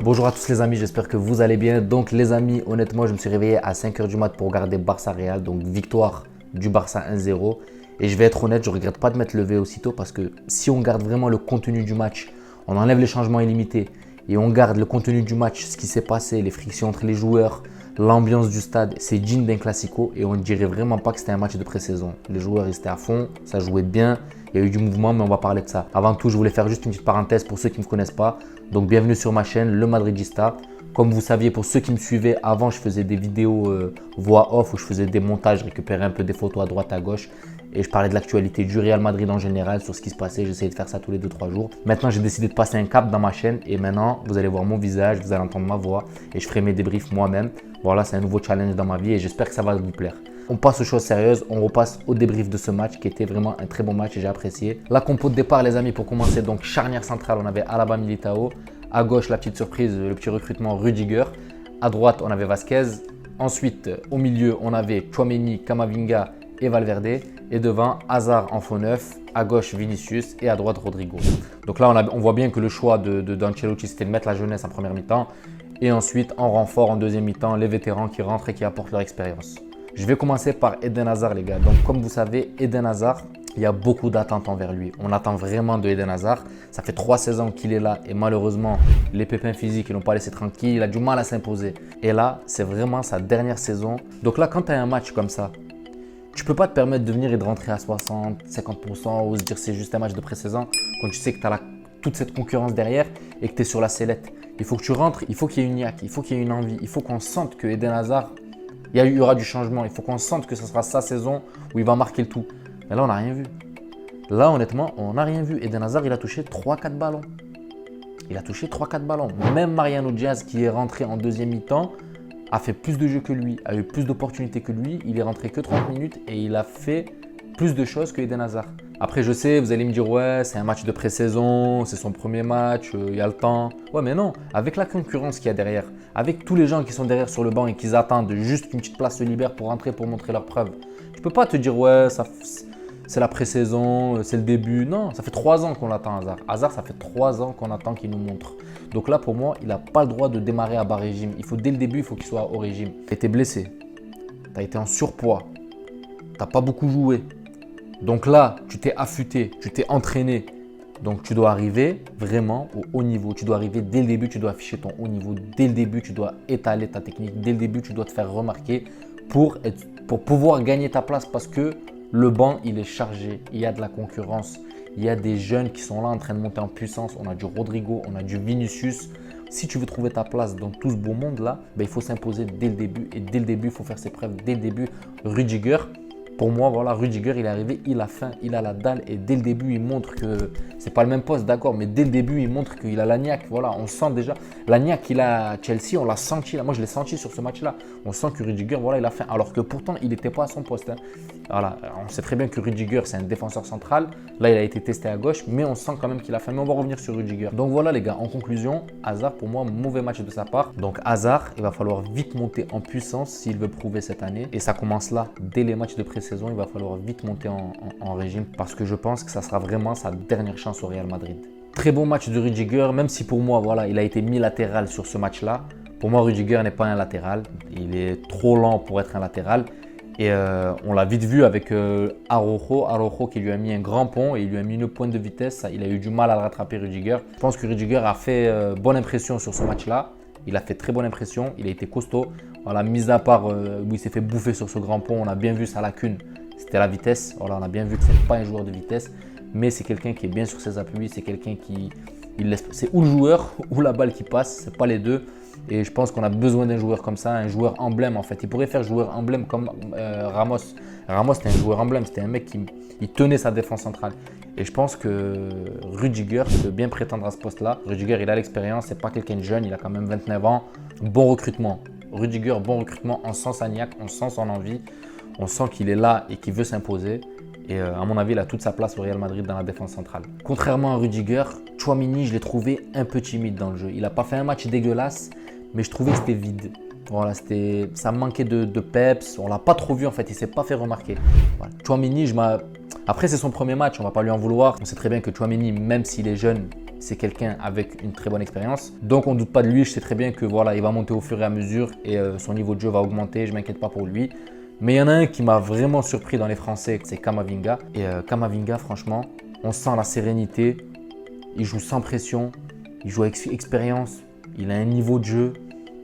Bonjour à tous les amis, j'espère que vous allez bien. Donc les amis, honnêtement, je me suis réveillé à 5 h du mat pour regarder Barça Real. Donc victoire du Barça 1-0. Et je vais être honnête, je ne regrette pas de m'être levé aussitôt parce que si on garde vraiment le contenu du match, on enlève les changements illimités et on garde le contenu du match, ce qui s'est passé, les frictions entre les joueurs, l'ambiance du stade, c'est digne d'un classico et on ne dirait vraiment pas que c'était un match de pré-saison. Les joueurs ils étaient à fond, ça jouait bien, il y a eu du mouvement, mais on va parler de ça. Avant tout, je voulais faire juste une petite parenthèse pour ceux qui ne me connaissent pas. Donc bienvenue sur ma chaîne, Le Madridista. Comme vous saviez, pour ceux qui me suivaient, avant je faisais des vidéos voix off où je faisais des montages, je récupérais un peu des photos à droite à gauche et je parlais de l'actualité du Real Madrid en général, sur ce qui se passait. J'essayais de faire ça tous les 2-3 jours. Maintenant, j'ai décidé de passer un cap dans ma chaîne et maintenant, vous allez voir mon visage, vous allez entendre ma voix et je ferai mes débriefs moi-même. Voilà, c'est un nouveau challenge dans ma vie et j'espère que ça va vous plaire. On passe aux choses sérieuses, on repasse au débrief de ce match qui était vraiment un très bon match et j'ai apprécié. La compo de départ les amis, pour commencer, donc charnière centrale, on avait Alaba, Militao. À gauche, la petite surprise, le petit recrutement Rudiger. À droite, on avait Vasquez. Ensuite, au milieu, on avait Tchouaméni, Camavinga et Valverde. Et devant, Hazard en faux neuf. À gauche, Vinicius et à droite, Rodrigo. Donc là, on voit bien que le choix d'Ancelotti, c'était de mettre la jeunesse en première mi-temps. Et ensuite, en renfort, en deuxième mi-temps, les vétérans qui rentrent et qui apportent leur expérience. Je vais commencer par Eden Hazard les gars. Donc comme vous savez, Eden Hazard, il y a beaucoup d'attentes envers lui. On attend vraiment de Eden Hazard. Ça fait 3 saisons qu'il est là et malheureusement, les pépins physiques ne l'ont pas laissé tranquille. Il a du mal à s'imposer. Et là, c'est vraiment sa dernière saison. Donc là, quand tu as un match comme ça, tu ne peux pas te permettre de venir et de rentrer à 60, 50% ou se dire c'est juste un match de pré-saison quand tu sais que tu as toute cette concurrence derrière et que tu es sur la sellette. Il faut que tu rentres, il faut qu'il y ait une niaque, il faut qu'il y ait une envie, il faut qu'on sente que Eden Hazard, il y aura du changement. Il faut qu'on sente que ce sera sa saison où il va marquer le tout. Mais là, on n'a rien vu. Là, honnêtement, on n'a rien vu. Eden Hazard, il a touché 3-4 ballons. Il a touché 3-4 ballons. Même Mariano Diaz, qui est rentré en deuxième mi-temps, a fait plus de jeux que lui, a eu plus d'opportunités que lui. Il est rentré que 30 minutes et il a fait plus de choses que Eden Hazard. Après, je sais, vous allez me dire, ouais, c'est un match de pré-saison, c'est son premier match, il y a le temps. Ouais, mais non, avec la concurrence qu'il y a derrière, avec tous les gens qui sont derrière sur le banc et qui attendent juste une petite place se libère pour rentrer, pour montrer leur preuve. Tu peux pas te dire, ouais, c'est la pré-saison, c'est le début. Non, ça fait 3 ans qu'on l'attend, Hazard. Hazard, ça fait 3 ans qu'on attend qu'il nous montre. Donc là, pour moi, il n'a pas le droit de démarrer à bas régime. Il faut, dès le début, il faut qu'il soit au régime. Tu as été blessé, tu as été en surpoids, tu n'as pas beaucoup joué. Donc là, tu t'es affûté, tu t'es entraîné. Donc tu dois arriver vraiment au haut niveau. Tu dois arriver dès le début, tu dois afficher ton haut niveau. Dès le début, tu dois étaler ta technique. Dès le début, tu dois te faire remarquer pour pouvoir gagner ta place parce que le banc, il est chargé. Il y a de la concurrence. Il y a des jeunes qui sont là en train de monter en puissance. On a du Rodrigo, on a du Vinicius. Si tu veux trouver ta place dans tout ce beau monde-là, il faut s'imposer dès le début. Et dès le début, il faut faire ses preuves. Dès le début, Rudiger. Pour moi, voilà, Rudiger, il est arrivé, il a faim, il a la dalle et dès le début, il montre que c'est pas le même poste, d'accord, mais dès le début, il montre qu'il a la niaque. Voilà, on sent déjà la niaque qu'il a à Chelsea, on l'a senti. Là. Moi, je l'ai senti sur ce match-là. On sent que Rudiger, voilà, il a faim. Alors que pourtant, il n'était pas à son poste. Hein. Voilà, on sait très bien que Rudiger, c'est un défenseur central. Là, il a été testé à gauche, mais on sent quand même qu'il a faim. Mais on va revenir sur Rudiger. Donc voilà, les gars, en conclusion, Hazard, pour moi, mauvais match de sa part. Donc Hazard, il va falloir vite monter en puissance s'il veut prouver cette année. Et ça commence là, dès les matchs de pré-saison, il va falloir vite monter en régime parce que je pense que ça sera vraiment sa dernière chance au Real Madrid. Très bon match de Rudiger, même si pour moi, voilà, il a été mis latéral sur ce match-là. Pour moi, Rudiger n'est pas un latéral. Il est trop lent pour être un latéral. Et on l'a vite vu avec Araujo qui lui a mis un grand pont et il lui a mis une pointe de vitesse. Il a eu du mal à le rattraper, Rudiger. Je pense que Rudiger a fait bonne impression sur ce match-là. Il a fait très bonne impression. Il a été costaud. Voilà, mis à part où il s'est fait bouffer sur ce grand pont, on a bien vu sa lacune. C'était la vitesse. Voilà, on a bien vu que ce n'est pas un joueur de vitesse, mais c'est quelqu'un qui est bien sur ses appuis. C'est quelqu'un qui c'est ou le joueur ou la balle qui passe. C'est pas les deux. Et je pense qu'on a besoin d'un joueur comme ça, un joueur emblème en fait. Il pourrait faire joueur emblème comme Ramos. Ramos, c'était un joueur emblème. C'était un mec qui tenait sa défense centrale. Et je pense que Rudiger peut bien prétendre à ce poste-là. Rudiger, il a l'expérience. C'est pas quelqu'un de jeune. Il a quand même 29 ans. Bon recrutement. Rudiger, bon recrutement. On sent sa niaque, on sent son envie. On sent qu'il est là et qu'il veut s'imposer. Et à mon avis, il a toute sa place au Real Madrid dans la défense centrale. Contrairement à Rudiger, Tchouaméni, je l'ai trouvé un peu timide dans le jeu. Il n'a pas fait un match dégueulasse, mais je trouvais que c'était vide. Voilà, ça manquait de peps. On ne l'a pas trop vu en fait. Il ne s'est pas fait remarquer. Voilà. Tchouaméni, après c'est son premier match. On ne va pas lui en vouloir. On sait très bien que Tchouaméni, même s'il est jeune, c'est quelqu'un avec une très bonne expérience. Donc on ne doute pas de lui. Je sais très bien que voilà, il va monter au fur et à mesure et son niveau de jeu va augmenter. Je ne m'inquiète pas pour lui. Mais il y en a un qui m'a vraiment surpris dans les Français, c'est Camavinga. Et Camavinga, franchement, on sent la sérénité. Il joue sans pression. Il joue avec expérience. Il a un niveau de jeu.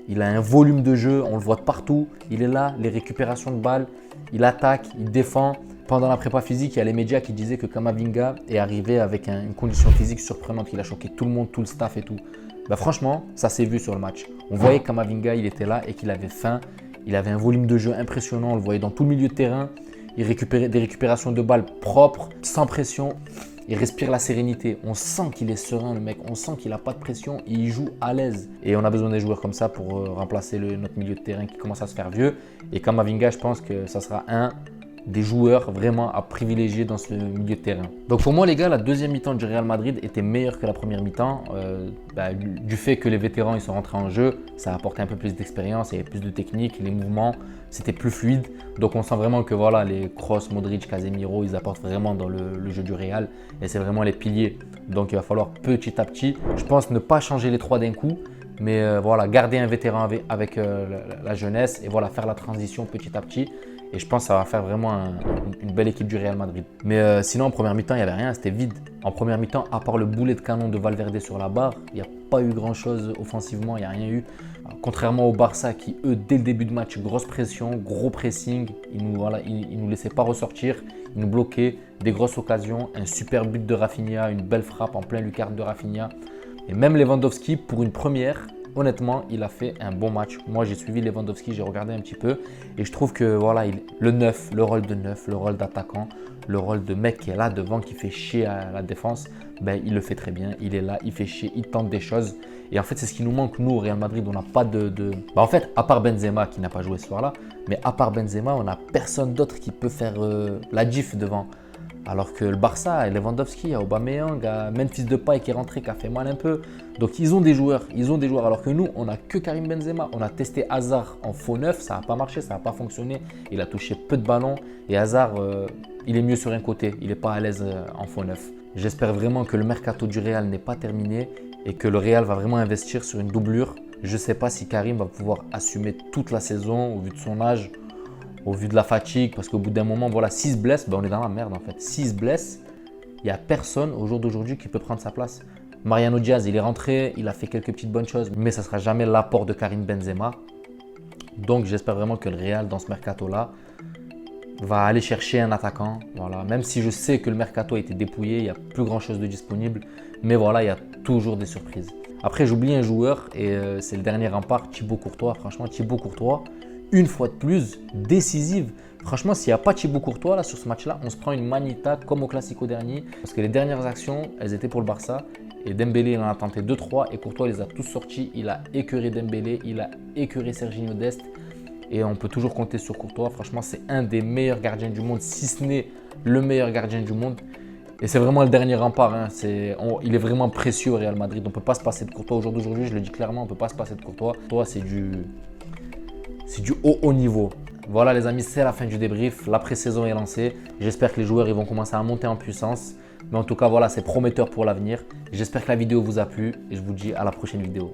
Il a un volume de jeu. On le voit de partout. Il est là, les récupérations de balles. Il attaque, il défend. Pendant la prépa physique, il y a les médias qui disaient que Camavinga est arrivé avec une condition physique surprenante. Il a choqué tout le monde, tout le staff et tout. Bah, franchement, ça s'est vu sur le match. On voyait que Camavinga, il était là et qu'il avait faim. Il avait un volume de jeu impressionnant. On le voyait dans tout le milieu de terrain. Il récupérait des récupérations de balles propres, sans pression. Il respire la sérénité. On sent qu'il est serein, le mec. On sent qu'il n'a pas de pression. Il joue à l'aise. Et on a besoin des joueurs comme ça pour remplacer notre milieu de terrain qui commence à se faire vieux. Et Camavinga, je pense que ça sera un des joueurs vraiment à privilégier dans ce milieu de terrain. Donc pour moi les gars, la deuxième mi-temps du Real Madrid était meilleure que la première mi-temps. Du fait que les vétérans ils sont rentrés en jeu, ça a apporté un peu plus d'expérience, il y avait plus de technique, les mouvements c'était plus fluide. Donc on sent vraiment que voilà, les Kroos, Modric, Casemiro, ils apportent vraiment dans le jeu du Real et c'est vraiment les piliers. Donc il va falloir petit à petit, je pense ne pas changer les trois d'un coup. Mais voilà, garder un vétéran avec la jeunesse et voilà, faire la transition petit à petit. Et je pense que ça va faire vraiment une belle équipe du Real Madrid. Mais sinon, en première mi-temps, il n'y avait rien, c'était vide. En première mi-temps, à part le boulet de canon de Valverde sur la barre, il n'y a pas eu grand-chose offensivement, il n'y a rien eu. Contrairement au Barça qui, eux, dès le début de match, grosse pression, gros pressing, ils nous laissaient pas ressortir, ils nous bloquaient, des grosses occasions, un super but de Rafinha, une belle frappe en plein lucarne de Rafinha. Et même Lewandowski, pour une première, honnêtement, il a fait un bon match. Moi, j'ai suivi Lewandowski, j'ai regardé un petit peu et je trouve que voilà, le neuf, le rôle de neuf, le rôle d'attaquant, le rôle de mec qui est là devant, qui fait chier à la défense, ben, il le fait très bien. Il est là, il fait chier, il tente des choses. Et en fait, c'est ce qui nous manque, nous, au Real Madrid. On n'a pas en fait, à part Benzema qui n'a pas joué ce soir-là, mais à part Benzema, on n'a personne d'autre qui peut faire la diff devant. Alors que le Barça, Lewandowski, Aubameyang, Memphis Depay qui est rentré, qui a fait mal un peu. Donc ils ont des joueurs. Alors que nous, on n'a que Karim Benzema. On a testé Hazard en faux neuf, ça n'a pas marché, ça n'a pas fonctionné. Il a touché peu de ballons. Et Hazard, il est mieux sur un côté. Il n'est pas à l'aise en faux neuf. J'espère vraiment que le mercato du Real n'est pas terminé et que le Real va vraiment investir sur une doublure. Je ne sais pas si Karim va pouvoir assumer toute la saison au vu de son âge, au vu de la fatigue, parce qu'au bout d'un moment, voilà, 6 blesses, ben on est dans la merde en fait. 6 blesses, il n'y a personne au jour d'aujourd'hui qui peut prendre sa place. Mariano Diaz, il est rentré, il a fait quelques petites bonnes choses, mais ça ne sera jamais l'apport de Karim Benzema. Donc j'espère vraiment que le Real, dans ce mercato-là, va aller chercher un attaquant. Voilà. Même si je sais que le mercato a été dépouillé, il n'y a plus grand-chose de disponible, mais voilà, il y a toujours des surprises. Après, j'oublie un joueur et c'est le dernier rempart, Thibaut Courtois. Franchement, Thibaut Courtois, une fois de plus, décisive. Franchement, s'il n'y a pas Thibaut Courtois là, sur ce match-là, on se prend une manita comme au Classico dernier. Parce que les dernières actions, elles étaient pour le Barça. Et Dembélé, il en a tenté 2-3 et Courtois les a tous sortis. Il a écœuré Dembélé, il a écœuré Serginho Dest. Et on peut toujours compter sur Courtois. Franchement, c'est un des meilleurs gardiens du monde, si ce n'est le meilleur gardien du monde. Et c'est vraiment le dernier rempart. Hein. Il est vraiment précieux au Real Madrid. On ne peut pas se passer de Courtois aujourd'hui. Je le dis clairement, on ne peut pas se passer de Courtois. Courtois, c'est du haut niveau. Voilà les amis, c'est la fin du débrief. La pré-saison est lancée. J'espère que les joueurs ils vont commencer à monter en puissance. Mais en tout cas, voilà, c'est prometteur pour l'avenir. J'espère que la vidéo vous a plu et je vous dis à la prochaine vidéo.